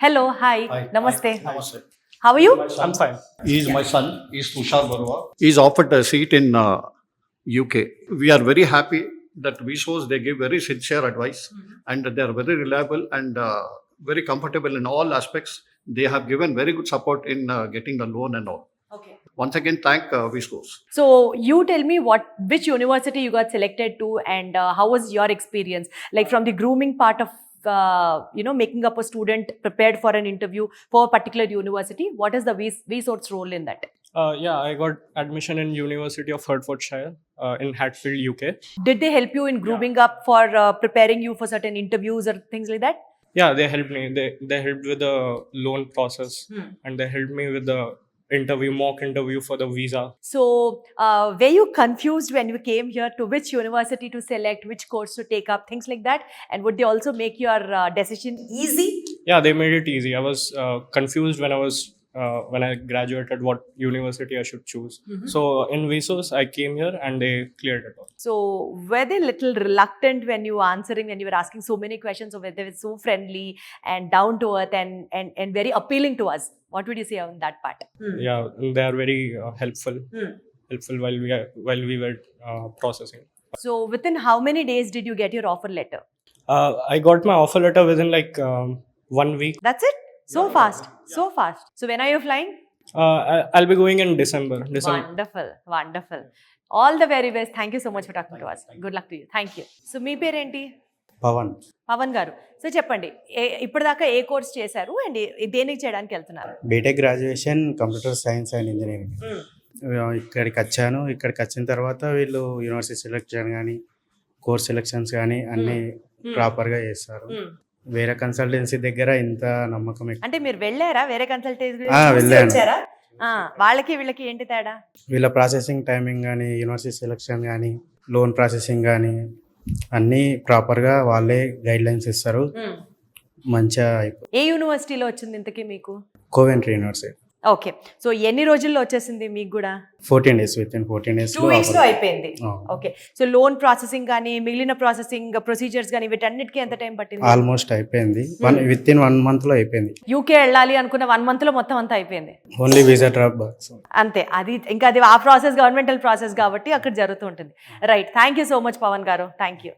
Hello, hi, Hi. namaste. Namaste. How are you? I'm fine. He is my son. He is Tushar Barua. He is offered a seat in UK. We are very happy that VSOs, they give very sincere advice and they are very reliable and very comfortable in all aspects. They have given very good support in getting the loan and all. Okay. Once again, thank VSOs. So you tell me which university you got selected to, and how was your experience? Like from the grooming part of making up a student prepared for an interview for a particular university. What is the VSOT's role in that? I got admission in University of Hertfordshire in Hatfield, UK. Did they help you in grooming up for preparing you for certain interviews or things like that? Yeah, they helped me. They helped with the loan process and they helped me with the mock interview for the visa. So, were you confused when you came here to which university to select, which course to take up, things like that? And would they also make your decision easy? Yeah, they made it easy. I was confused when I graduated what university I should choose. So in Visos, I came here and they cleared it all. So, were they little reluctant when you were asking so many questions, or were they so friendly and down to earth and very appealing to us? What would you say on that part? Yeah, they are very helpful while we were processing. So, within how many days did you get your offer letter? I got my offer letter within 1 week. That's it? So fast. So fast. So, when are you flying? I'll be going in December. Wonderful. Wonderful. All the very best. Thank you so much for talking to us. Good luck to you. Thank you. So, మీ పేరేంటి? పవన్ గారు. So చెప్పండి, ఇప్పటిదాకా ఏ course చేశారు and దేనికి చేయడానికి వెళ్తున్నారు? BTech graduation computer science and engineering. ఇక్కడికి వచ్చిన తర్వాత వీళ్ళు యూనివర్సిటీ సెలెక్షన్ కానీ కోర్స్ సెలెక్షన్స్ కానీ అన్నీ ప్రాపర్గా చేస్తారు. వేరే కన్సల్టెన్సీ దగ్గర ఇంత నమ్మకం అంటే మీరు వెళ్ళారా వేరే కన్సల్టెన్సీ? వెళ్ళాను. వాళ్ళకి వీళ్ళకి ఏంటి తేడా? వీళ్ళ ప్రాసెసింగ్ టైమింగ్ కానీ యూనివర్సిటీ సెలెక్షన్ కానీ లోన్ ప్రాసెసింగ్ కానీ అన్నీ ప్రాపర్గా వాళ్ళే గైడ్ లైన్స్ ఇస్తారు. మంచిగా ఏ యూనివర్సిటీలో వచ్చింది ఇంతకీ మీకు? Coventry university. ఓకే. సో ఎన్ని రోజుల్లో వచ్చేసింది మీకు కూడా? 14 days. విత్ 14 days 2 weeks లో అయిపోయింది. ఓకే. సో లోన్ ప్రాసెసింగ్ కానీ మిగిలిన ప్రాసెసింగ్ ప్రొసీజర్స్ కానీ వీటన్నిటికీ ఎంత టైం పట్టింది? ఆల్మోస్ట్ అయిపోయింది. విత్ ఇన్ 1 month లో అయిపోయింది. యూకే వెళ్ళాలి అనుకున్న 1 month లో మొత్తం అంతా అయిపోయింది. ఓన్లీ వీసా డ్రాప్ బాక్స్ అంతే. అది ఆ ప్రాసెస్ గవర్నమెంటల్ ప్రాసెస్ కాబట్టి అక్కడ జరుగుతూ ఉంటుంది. Right. Thank you so much Pavan గారు. Thank you.